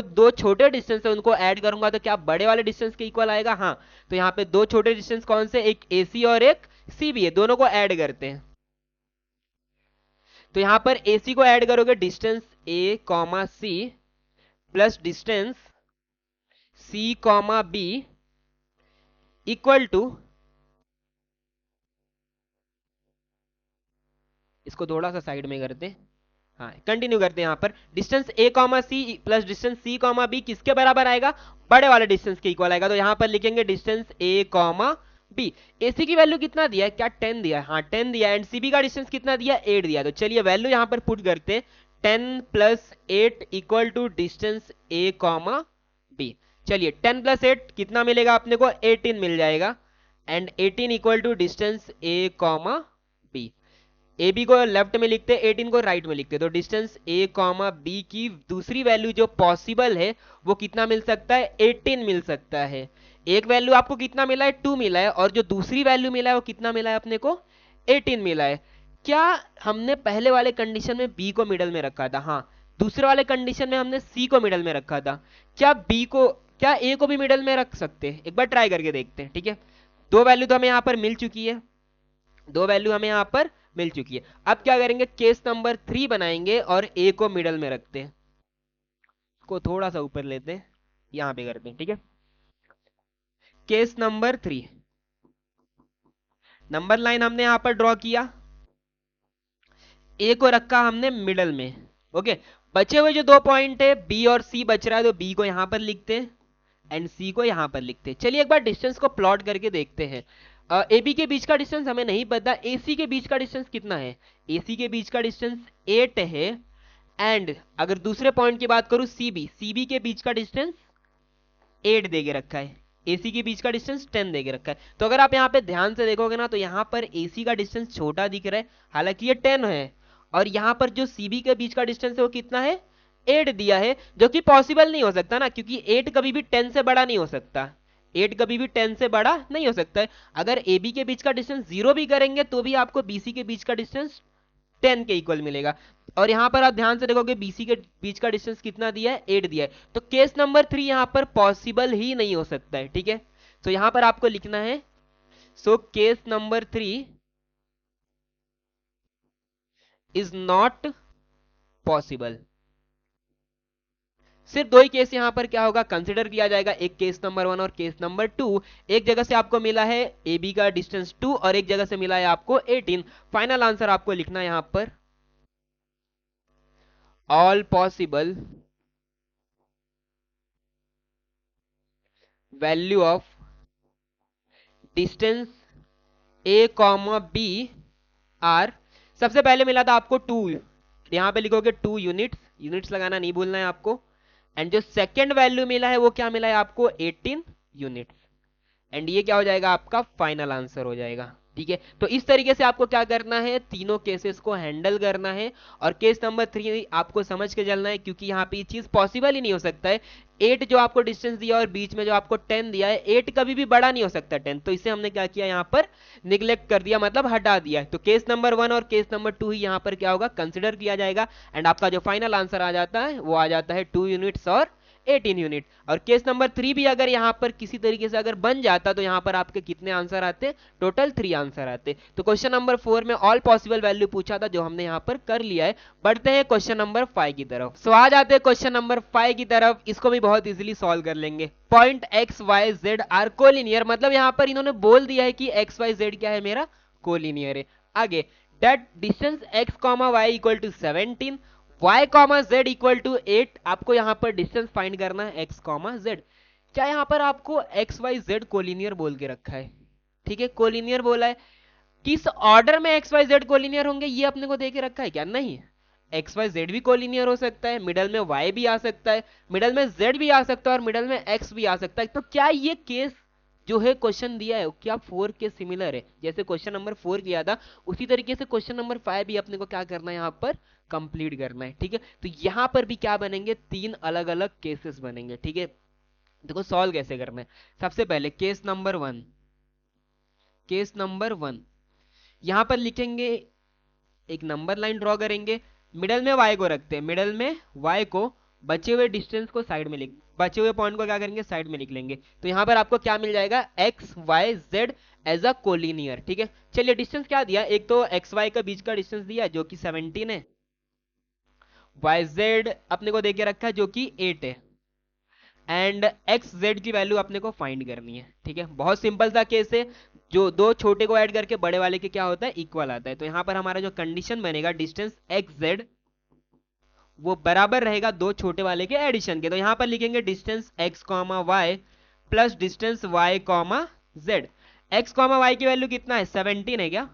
दो छोटे डिस्टेंस है उनको ऐड करूंगा तो क्या बड़े वाले डिस्टेंस के इक्वल आएगा, हाँ। तो यहाँ पे दो छोटे डिस्टेंस कौन से, एक एसी और एक सीबी है, दोनों को ऐड करते हैं। तो यहां पर एसी को ऐड करोगे, distance A comma C plus distance C comma B equal to, इसको थोड़ा सा साइड में करते हैं, हाँ कंटिन्यू करते हैं। यहां पर distance A comma C plus distance C comma B किसके बराबर आएगा, बड़े वाले डिस्टेंस के इक्वल आएगा, तो यहां पर लिखेंगे distance A comma B. AC की वैल्यू कितना दिया है, क्या 10 दिया है, हाँ 10 दिया है, एंड सीबी का डिस्टेंस कितना दिया, 8 दिया। तो चलिए वैल्यू यहां पर पुट करते हैं, 10 plus 8 equal to distance A comma B. चलिए 10 प्लस 8 कितना मिलेगा अपने को, 18 मिल जाएगा, and 18 equal to distance A comma B. A B को लेफ्ट में लिखते हैं, 18 को राइट में लिखते हैं, तो डिस्टेंस ए कॉमा बी की दूसरी वैल्यू जो पॉसिबल है वो कितना मिल सकता है, 18 मिल सकता है। एक वैल्यू आपको कितना मिला है, 2 मिला है, और जो दूसरी वैल्यू मिला है वो कितना मिला है अपने को, 18 मिला है। क्या हमने पहले वाले कंडीशन में बी को मिडल में रखा था, हाँ दूसरे वाले कंडीशन में हमने सी को मिडल में रखा था, क्या ए को भी मिडल में रख सकते हैं, एक बार ट्राई करके देखते हैं। ठीक है, दो वैल्यू तो हमें यहां पर मिल चुकी है, दो वैल्यू हमें यहां पर मिल चुकी है। अब क्या करेंगे, केस नंबर 3 बनाएंगे और ए को मिडल में रखते हैं, को थोड़ा सा ऊपर लेते हैं, यहां पे करते हैं। ठीक है, केस नंबर 3, नंबर लाइन हमने यहां पर ड्रॉ किया, ए को रखा हमने मिडल में। ओके, बचे हुए जो दो पॉइंट है बी और सी बच रहा है, तो बी को यहां पर लिखते हैं एंड सी को यहां पर लिखते हैं। चलिए एक बार डिस्टेंस को प्लॉट करके देखते हैं। ए बी के बीच का डिस्टेंस हमें नहीं पता, ए सी के बीच का डिस्टेंस कितना है, ए सी के बीच का डिस्टेंस 8 है, एंड अगर दूसरे पॉइंट की बात करूं सीबी के बीच का डिस्टेंस 8 दे के रखा है, एसी के बीच का डिस्टेंस 10 दे के रखा है। तो अगर आप यहाँ पे ध्यान से देखोगे ना तो यहाँ पर एसी का डिस्टेंस छोटा दिख रहा है, हालांकि ये 10 है, और यहाँ पर जो सीबी के बीच का डिस्टेंस है वो कितना है, 8 दिया है, जो कि पॉसिबल नहीं हो सकता ना, क्योंकि 8 कभी भी 10 से बड़ा नहीं हो सकता, 8 कभी भी 10 से बड़ा नहीं हो सकता है। अगर ए बी के बीच का डिस्टेंस 0 भी करेंगे तो भी आपको बीसी के बीच का डिस्टेंस 10 के इक्वल मिलेगा, और यहां पर आप ध्यान से देखोगे बीसी के बीच का डिस्टेंस कितना दिया है, 8 दिया है, तो केस नंबर 3 यहां पर पॉसिबल ही नहीं हो सकता है। ठीक है, तो यहां पर आपको लिखना है, so case number 3 is not possible. सिर्फ दो ही केस यहां पर क्या होगा, कंसिडर किया जाएगा, एक केस नंबर 1 और केस नंबर 2। एक जगह से आपको मिला है ए बी का डिस्टेंस 2 और एक जगह से मिला है आपको 18। फाइनल आंसर आपको लिखना है यहां पर, all possible value of distance A comma B are, सबसे पहले मिला था आपको 2, यहां पे लिखोगे 2 यूनिट्स, यूनिट्स लगाना नहीं भूलना है आपको, एंड जो सेकंड वैल्यू मिला है वो क्या मिला है आपको, 18 यूनिट्स, एंड ये क्या हो जाएगा आपका फाइनल आंसर हो जाएगा। ठीक है, तो इस तरीके से आपको क्या करना है, तीनों केसेस को हैंडल करना है, और केस नंबर 3 आपको समझ के चलना है, क्योंकि यहाँ पे ये चीज पॉसिबल ही नहीं हो सकता है। 8 जो आपको डिस्टेंस दिया और बीच में जो आपको 10 दिया है, 8 कभी भी बड़ा नहीं हो सकता 10, तो इसे हमने क्या किया यहाँ पर निग्लेक्ट कर दिया, मतलब हटा दिया। तो केस नंबर 1 और केस नंबर 2 ही यहाँ पर क्या होगा, कंसिडर किया जाएगा, एंड आपका जो फाइनल आंसर आ जाता है वो आ जाता है 2 यूनिट्स और 18 यूनिट। और केस नंबर 3 भी अगर यहां पर किसी तरीके से अगर बन जाता तो यहां पर आपके कितने आंसर आते, टोटल 3 आंसर आते। तो क्वेश्चन नंबर 4 में ऑल पॉसिबल वैल्यू पूछा था, जो हमने यहां पर कर लिया है। बढ़ते हैं क्वेश्चन नंबर 5 की तरफ। सो आ जाते हैं क्वेश्चन नंबर 5 की तरफ, इसको भी बहुत इजीली सॉल्व कर लेंगे। Point X Y Z are collinear, मतलब यहां पर इन्होंने बोल दिया है कि एक्स वाई जेड क्या है, मेरा कोलिनियर है। आगे, that distance x, y equal to 17, y comma Z equal to 8, आपको यहां पर डिस्टेंस फाइंड करना है x कॉमा जेड। क्या यहां पर आपको एक्स वाई जेड कोलिनियर बोल के रखा है, ठीक है, कोलिनियर बोला है। किस ऑर्डर में एक्स वाई जेड कोलिनियर होंगे ये अपने को दे के रखा है क्या? नहीं, एक्स वाई जेड भी कोलिनियर हो सकता है, मिडल में वाई भी आ सकता है, मिडल में जेड भी आ सकता है और मिडल में एक्स भी आ सकता है। तो क्या ये केस जो है क्वेश्चन दिया है क्या 4 के सिमिलर है? जैसे क्वेश्चन नंबर 4 किया था उसी तरीके से क्वेश्चन नंबर 5 भी अपने को क्या करना है यहाँ पर कंप्लीट करना है, ठीक है। तो यहाँ पर भी क्या बनेंगे, 3 अलग अलग केसेस बनेंगे, ठीक है। देखो सॉल्व कैसे करना है। सबसे पहले केस नंबर 1, केस नंबर 1 यहां पर लिखेंगे, एक नंबर लाइन ड्रॉ करेंगे, मिडल में y को रखते हैं, मिडल में y को, बचे हुए डिस्टेंस को साइड में लिख, बचे हुए पॉइंट को क्या करेंगे, साइड में लिख लेंगे। तो यहां पर आपको क्या मिल जाएगा, x y z as a collinear, ठीक है। चलिए डिस्टेंस क्या दिया, एक तो x y का बीच का डिस्टेंस दिया है जो कि 17 है, y z अपने को देके रखा है जो कि 8 है, एंड एक्स जेड की वैल्यू अपने को फाइंड करनी है, ठीक है। बहुत सिंपल सा केस है, जो दो छोटे को ऐड करके बड़े वाले के क्या होता है, इक्वल आता है। तो यहां पर हमारा जो कंडीशन बनेगा डिस्टेंस एक्स जेड वो बराबर रहेगा दो छोटे वाले के एडिशन के। तो यहां पर लिखेंगे distance X comma Y plus distance Y comma Z. X comma Y की वैल्यू कितना है, 17 है क्या,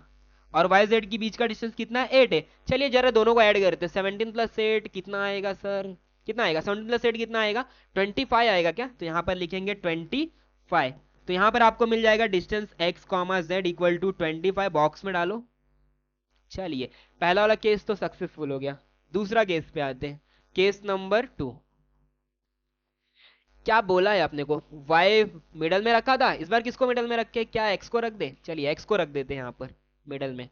और वाई जेड के बीच का डिस्टेंस कितना है, 8 है। चलिए जरा दोनों को ऐड करते हैं, 17 प्लस 8 कितना आएगा सर, कितना आएगा, 17 प्लस 8 कितना आएगा, 25 आएगा क्या। तो यहां पर लिखेंगे 25। तो यहां पर आपको मिल जाएगा distance X comma Z equal to 25, box में डालो। चलिए पहला वाला केस तो सक्सेसफुल हो गया। दूसरा केस पे आते हैं, केस नंबर 2। क्या बोला है अपने को, y मिडल में रखा था, इस बार किसको मिडल में रखे, क्या x को रख दे, चलिए x को रख देते हैं यहाँ पर मिडल में,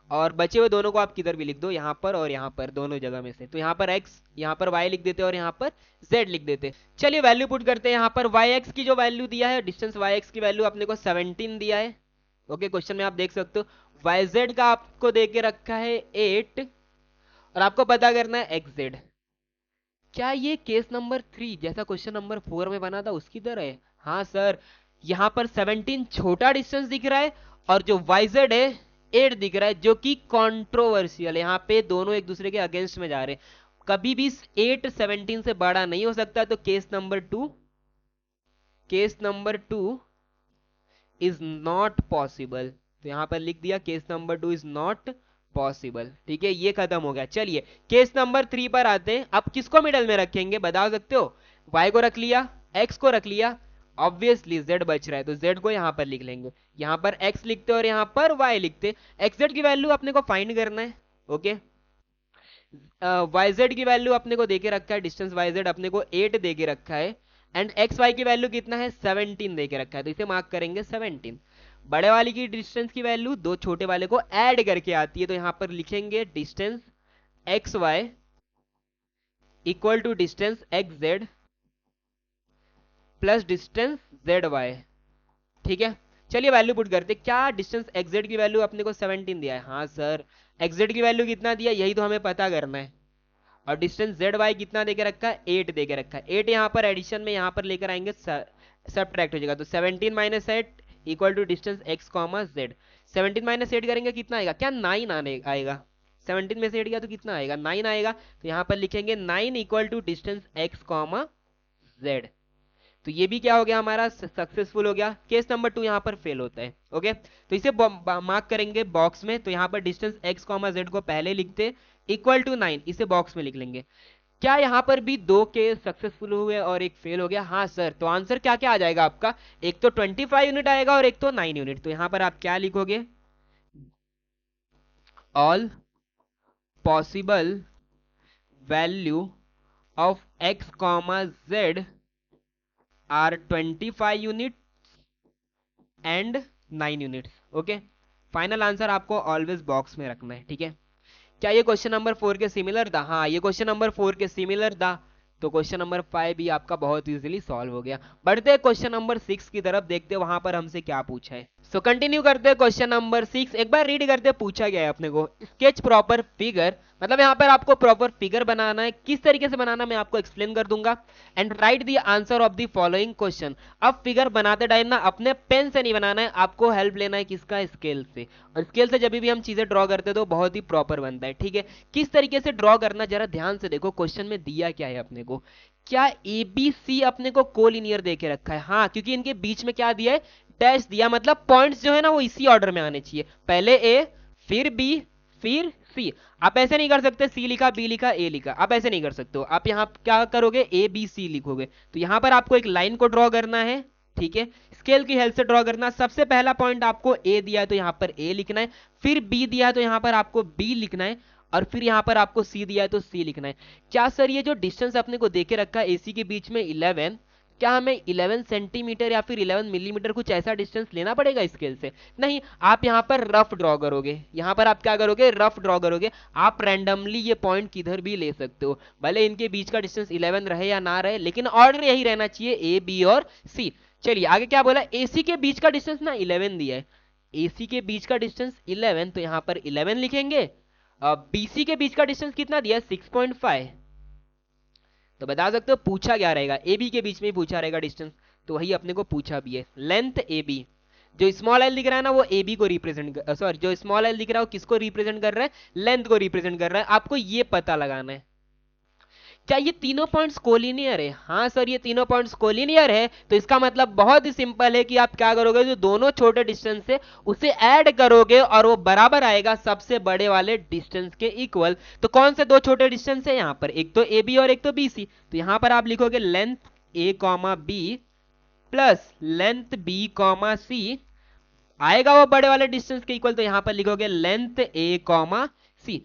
और बचे हुए दोनों को आप किधर भी लिख दो, यहाँ पर और यहाँ पर, दोनों जगह में से। तो यहाँ पर x, यहाँ पर y लिख देते और यहाँ पर z लिख देते। चलिए वैल्यू पुट करते हैं, यहाँ पर yx की जो वैल्यू दिया है, डिस्टेंस yx की वैल्यू अपने को 17 दिया है, ओके। क्वेश्चन में आप देख सकते हो yz का आपको दे के रखा है 8 और आपको पता करना है xz। क्या ये केस नंबर 3 जैसा क्वेश्चन नंबर 4 में बना था उसकी तरह है? हाँ सर, यहाँ पर 17 छोटा डिस्टेंस दिख रहा है और जो yz है 8 दिख रहा है, जो कि कंट्रोवर्शियल है। यहाँ पे दोनों एक दूसरे के अगेंस्ट में जा रहे हैं, कभी भी 8 17 से बड़ा नहीं हो सकता। तो case number 2, case number 2 is not possible. तो यहां पर लिख दिया case number 2 is not possible, ठीक है, ये खत्म हो गया। चलिए केस नंबर 3 पर आते हैं। अब किसको मिडल में रखेंगे बता सकते हो, y को रख लिया, x को रख लिया, ऑब्वियसली z बच रहा है तो z को यहां पर लिख लेंगे। यहां पर x लिखते और यहां पर y लिखते। xz की वैल्यू अपने को फाइंड करना है, ओके। yz की वैल्यू अपने को देके रखा है, डिस्टेंस yz अपने को 8 देके रखा है, एंड एक्स वाई की वैल्यू कितना है, 17 देके रखा है। तो इसे मार्क करेंगे 17। बड़े वाले की डिस्टेंस की वैल्यू दो छोटे वाले को ऐड करके आती है, तो यहां पर लिखेंगे distance X Y equal to distance X Z plus distance Z Y, ठीक है। चलिए वैल्यू पुट करते, क्या डिस्टेंस एक्स जेड की वैल्यू अपने को 17 दिया है, हाँ सर। एक्स जेड की वैल्यू कितना दिया, यही तो हमें पता करना है। और डिस्टेंस जेड वाई कितना देके रखा है, 8 देके रखा है। 8 यहाँ पर एडिशन में यहाँ पर लेकर आएंगे, सब्ट्रैक्ट हो जाएगा। तो 17 minus 8 equal to distance X comma Z. 17 minus 8 करेंगे कितना आएगा, क्या 9 आने आएगा, 17 में से 8 गया तो कितना आएगा, 9 आएगा। तो यहाँ पर लिखेंगे 9 equal to distance X comma Z. तो ये भी क्या हो गया हमारा, सक्सेसफुल हो गया। केस नंबर 2 यहाँ पर फेल होता है, ओके। तो इसे मार्क करेंगे बॉक्स में। तो यहाँ पर डिस्टेंस एक्स कॉमा जेड को पहले लिखते, इक्वल टू 9 इसे बॉक्स में लिख लेंगे। क्या यहाँ पर भी 2 केस सक्सेसफुल हुए और एक फेल हो गया, हाँ सर। तो आंसर क्या क्या आ जाएगा आपका, एक तो 25 यूनिट आएगा और एक तो 9 यूनिट। तो यहाँ पर आप क्या लिखोगे, all possible value of X comma Z are 25 unit and 9 units, okay. Final answer आपको ऑलवेज बॉक्स में रखना है, ठीक है। क्या ये क्वेश्चन नंबर 4 के सिमिलर था, हाँ ये क्वेश्चन नंबर 4 के सिमिलर था। तो क्वेश्चन नंबर 5 भी आपका बहुत इजीली सॉल्व हो गया। बढ़ते हैं क्वेश्चन नंबर 6 की तरफ, देखते हैं वहां पर हमसे क्या पूछा है। कंटिन्यू करते हैं क्वेश्चन नंबर 6, एक बार रीड करते पूछा गया है अपने को, स्केच प्रॉपर फिगर मतलब यहाँ पर आपको प्रॉपर फिगर बनाना है, किस तरीके से बनाना मैं आपको एक्सप्लेन कर दूंगा। And right the answer of the following question. अब फिगर बनाते टाइम ना अपने पेन से नहीं बनाना है, आपको हेल्प लेना है किसका, स्केल से। और स्केल से जब भी हम चीजें ड्रॉ करते हैं तो बहुत ही प्रॉपर बनता है, ठीक है। किस तरीके से ड्रॉ करना जरा ध्यान से देखो, क्वेश्चन में दिया क्या है अपने को। क्या ए बी सी अपने को कोलिनियर दे के रखा है? हाँ, क्योंकि इनके बीच में क्या दिया है, डैश दिया, मतलब पॉइंट्स जो है ना वो इसी ऑर्डर में आने चाहिए, पहले ए फिर बी फिर सी। आप ऐसे नहीं कर सकते सी लिखा बी लिखा ए लिखा, आप ऐसे नहीं कर सकते हो। आप यहाँ क्या करोगे, ए बी सी लिखोगे। तो यहाँ पर आपको एक लाइन को ड्रॉ करना है, ठीक है, स्केल की हेल्प से ड्रॉ करना। सबसे पहला पॉइंट आपको ए दिया है तो यहाँ पर ए लिखना है, फिर बी दिया है तो यहाँ पर आपको बी लिखना है, और फिर यहाँ पर आपको सी दिया है तो सी लिखना है। क्या सर ये जो डिस्टेंस अपने को देके रखा है एसी के बीच में 11, क्या हमें 11 सेंटीमीटर या फिर 11 मिलीमीटर कुछ ऐसा डिस्टेंस लेना पड़ेगा स्केल से? नहीं, आप यहाँ पर रफ ड्रॉ करोगे। यहाँ पर आप क्या करोगे, रफ ड्रॉ करोगे। आप रैंडमली ये पॉइंट किधर भी ले सकते हो, भले इनके बीच का डिस्टेंस 11 रहे या ना रहे, लेकिन ऑर्डर यही रहना चाहिए, ए बी और सी। चलिए आगे क्या बोला, एसी के बीच का डिस्टेंस ना 11 दिया है, एसी के बीच का डिस्टेंस 11, तो यहाँ पर 11 लिखेंगे। बीसी के बीच का डिस्टेंस कितना दिया है, 6.5। तो बता सकते हो पूछा क्या रहेगा, ए बी के बीच में ही पूछा रहेगा डिस्टेंस, तो वही अपने को पूछा भी है। लेंथ ए बी, जो स्मॉल एल दिख रहा है ना वो ए बी को रिप्रेजेंट, सॉरी जो स्मॉल एल दिख रहा है वो किसको रिप्रेजेंट कर रहा है, लेंथ को रिप्रेजेंट कर रहा है। आपको ये पता लगाना है। क्या ये तीनों पॉइंट्स कोलिनियर है? हाँ सर ये तीनों पॉइंट्स कोलिनियर है, तो इसका मतलब बहुत ही सिंपल है कि आप क्या करोगे, जो दोनों छोटे डिस्टेंस है उसे ऐड करोगे और वो बराबर आएगा सबसे बड़े वाले डिस्टेंस के इक्वल। तो कौन से दो छोटे डिस्टेंस है यहाँ पर, एक तो ए बी और एक तो बी सी। तो यहाँ पर आप लिखोगे length A comma B plus length B comma C, आएगा वो बड़े वाले डिस्टेंस के इक्वल। तो यहां पर लिखोगे लेंथ ए कॉमा सी।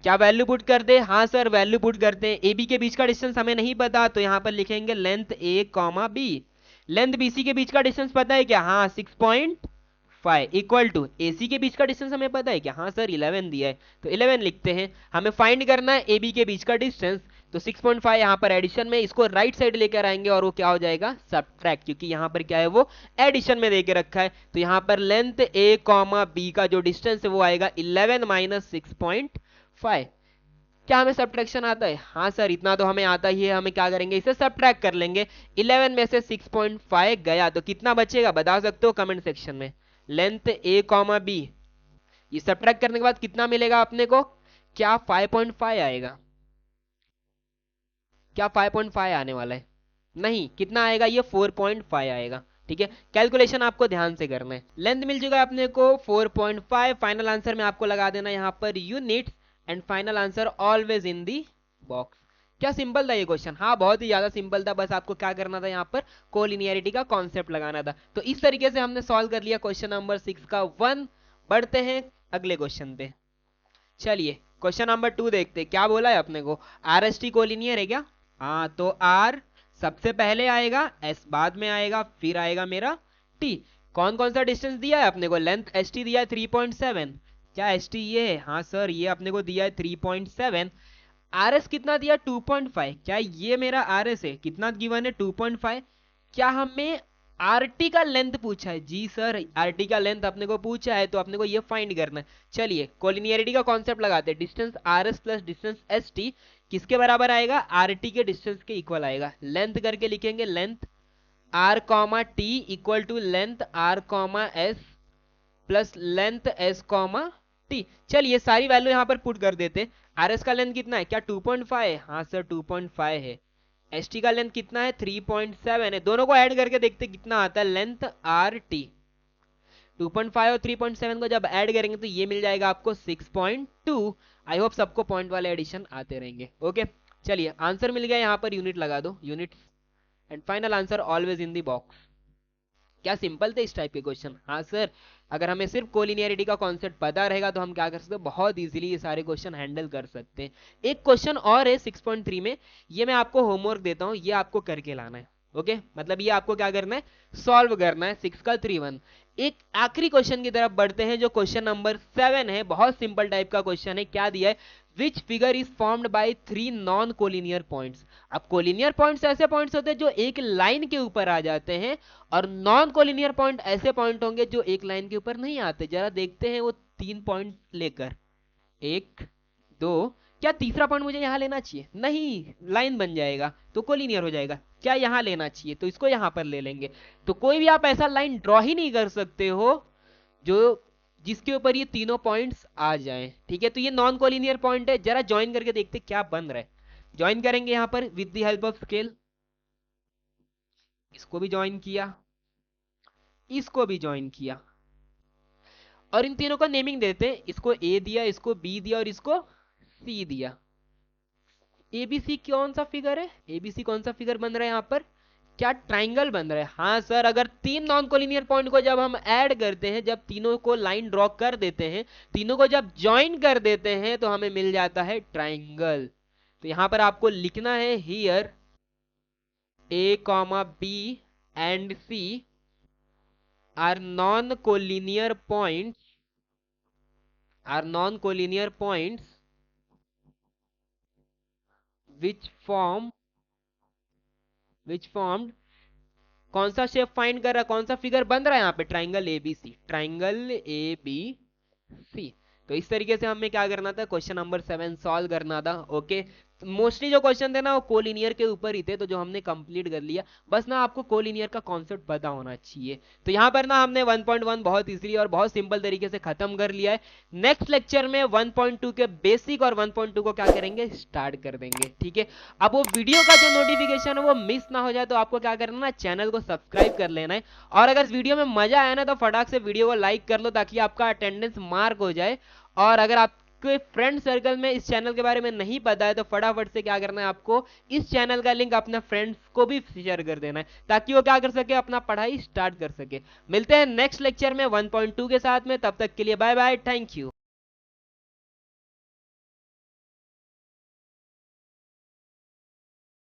क्या वैल्यू पुट कर दे, हाँ सर वैल्यू पुट करते हैं। ए बी के बीच का डिस्टेंस हमें नहीं पता, तो यहां पर लिखेंगे length A comma B. Length BC के बीच का डिस्टेंस पता है क्या, हाँ 6.5 इक्वल टू एसी के बीच का डिस्टेंस हमें पता है क्या, हाँ सर 11 दिया है, तो 11 लिखते हैं। हमें फाइंड करना है ए बी के बीच का डिस्टेंस, तो 6.5 यहाँ पर एडिशन में, इसको राइट साइड लेकर आएंगे और वो क्या हो जाएगा, सब्ट्रैक्ट, क्योंकि यहाँ पर क्या है वो एडिशन में देके रखा है। तो यहाँ पर लेंथ ए कॉमा बी का जो डिस्टेंस है वो आएगा 11 माइनस 6.5। क्या हमें सब्ट्रैक्शन आता है, हाँ सर इतना तो हमें आता ही है। हमें क्या करेंगे, इसे सब्ट्रैक्ट कर लेंगे। 11 में से 6.5 गया तो कितना बचेगा, बता सकते हो कमेंट सेक्शन में। लेंथ ए कॉमा बी, ये सब्ट्रैक्ट करने के बाद कितना मिलेगा अपने को, क्या 5.5 आएगा, क्या 5.5 आने वाला है, नहीं कितना आएगा, ये 4.5 आएगा। ठीक है, कैलकुलेशन आपको ध्यान से करना है। लेंथ मिल चुका है अपने को 4.5। फाइनल आंसर में आपको लगा देना यहाँ पर units, and final answer always in the box. क्या सिंपल था ये क्वेश्चन, हाँ बहुत ही ज्यादा सिंपल था। बस आपको क्या करना था, यहाँ पर कोलिनियरिटी का कॉन्सेप्ट लगाना था। तो इस तरीके से हमने सॉल्व कर लिया क्वेश्चन नंबर 6 का 1। बढ़ते हैं अगले क्वेश्चन पे। चलिए क्वेश्चन नंबर 2 देखते हैं क्या बोला है अपने को। आर एस टी कोलिनियर है क्या, हाँ तो आर सबसे पहले आएगा, एस बाद में आएगा, फिर आएगा मेरा टी। कौन कौन सा डिस्टेंस दिया है अपने को, लेंथ एस टी दिया है 3.7। क्या एस टी ये है, हाँ सर ये अपने को दिया है 3.7। आर एस कितना दिया 2.5, क्या ये मेरा आर एस है, कितना गिवन है 2.5। क्या हमें आरटी का लेंथ पूछा है, जी सर आरटी का लेंथ अपने को पूछा है, तो अपने को ये फाइंड करना है। चलिए कोलिनियरिटी का कॉन्सेप्ट लगाते हैं। Distance R S plus distance S T किसके बराबर आएगा, आरटी के डिस्टेंस के इक्वल आएगा। लेंथ करके लिखेंगे length R comma T equal to length R comma S plus length S comma T. चलिए सारी वैल्यू यहां पर पुट कर देते। आर एस का लेंथ कितना है, क्या 2.5 है, हाँ सर 2.5 है। एस टी का लेंथ कितना है 3.7 है। दोनों को ऐड करके देखते कितना आता है, लेंथ आर टी 2.5 और 3.7 को जब ऐड करेंगे तो ये मिल जाएगा आपको 6.2। आई होप सबको पॉइंट वाले एडिशन आते रहेंगे। ओके चलिए आंसर मिल गया, यहाँ पर यूनिट लगा दो, unit, and final answer always in the box. क्या सिंपल थे इस टाइप के क्वेश्चन, हाँ सर अगर हमें सिर्फ कोलिनियरिटी का कॉन्सेप्ट पता रहेगा तो हम क्या कर सकते हैं, बहुत इजीली ये सारे क्वेश्चन हैंडल कर सकते हैं। एक क्वेश्चन और है 6.3 में, ये मैं आपको होमवर्क देता हूँ, ये आपको करके लाना है। ओके मतलब ये आपको क्या करना है, सॉल्व करना है 6 का 3-1। एक आखिरी क्वेश्चन की तरफ बढ़ते हैं जो क्वेश्चन नंबर 7 है। बहुत सिंपल टाइप का क्वेश्चन है। क्या दिया है, which figure is formed by 3 non collinear points. अब कोलिनियर पॉइंट्स ऐसे पॉइंट्स होते हैं जो एक लाइन के ऊपर आ जाते हैं, और नॉन कोलिनियर पॉइंट ऐसे पॉइंट होंगे जो एक लाइन के ऊपर नहीं आते। जरा देखते हैं वो 3 पॉइंट लेकर, 1 2 क्या तीसरा पॉइंट मुझे यहाँ लेना चाहिए? नहीं, लाइन बन जाएगा तो कोलिनियर हो जाएगा। क्या यहाँ लेना चाहिए? तो इसको यहाँ पर ले लेंगे। तो कोई भी आप ऐसा लाइन ड्रॉ ही नहीं कर सकते हो जो जिसके ऊपर ये तीनों पॉइंट्स आ जाएं, ठीक है। तो ये नॉन कोलिनियर पॉइंट है। जरा ज्वाइन करके देखते क्या बन रहा है। ज्वाइन करेंगे यहाँ पर with the help of scale. इसको भी ज्वाइन किया, इसको भी ज्वाइन किया, और इन तीनों का नेमिंग देते हैं। इसको ए दिया, इसको बी दिया और इसको सी दिया। एबीसी कौन सा फिगर है? एबीसी कौन सा फिगर बन रहा है यहाँ पर? क्या ट्राइंगल बन रहा है? हाँ सर, अगर तीन नॉन कोलिनियर पॉइंट को जब हम ऐड करते हैं, जब तीनों को लाइन ड्रॉ कर देते हैं, तीनों को जब ज्वाइन कर देते हैं, तो हमें मिल जाता है ट्राइंगल। तो यहां पर आपको लिखना है here A comma B and C are non collinear points, are non collinear points which formed कौन सा शेप फाइंड कर रहा है, कौन सा फिगर बन रहा है यहाँ पे? Triangle ABC, triangle ABC. तो इस तरीके से हमें क्या करना था, क्वेश्चन नंबर 7 सॉल्व करना था। ओके, मोस्टली जो क्वेश्चन थे ना वो कोलिनियर के ऊपर ही थे, तो जो हमने कंप्लीट कर लिया। बस ना आपको कोलिनियर का कॉन्सेप्ट पता होना चाहिए। तो यहाँ पर ना हमने 1.1 बहुत इजीली और बहुत सिंपल तरीके से खत्म कर लिया है। नेक्स्ट लेक्चर में 1.2 के बेसिक और 1.2 को क्या करेंगे, स्टार्ट कर देंगे, ठीक है। अब वो वीडियो का जो नोटिफिकेशन है वो मिस ना हो जाए, तो आपको क्या करना है, चैनल को सब्सक्राइब कर लेना है। और अगर इस वीडियो में मजा आया ना तो फटाक से वीडियो को लाइक कर लो, ताकि आपका अटेंडेंस मार्क हो जाए। और अगर आपके फ्रेंड सर्कल में इस चैनल के बारे में नहीं पता है, तो फटाफट से क्या करना है, आपको इस चैनल का लिंक अपने फ्रेंड्स को भी शेयर कर देना है, ताकि वो क्या कर सके, अपना पढ़ाई स्टार्ट कर सके। मिलते हैं नेक्स्ट लेक्चर में 1.2 के साथ में। तब तक के लिए बाय बाय, थैंक यू।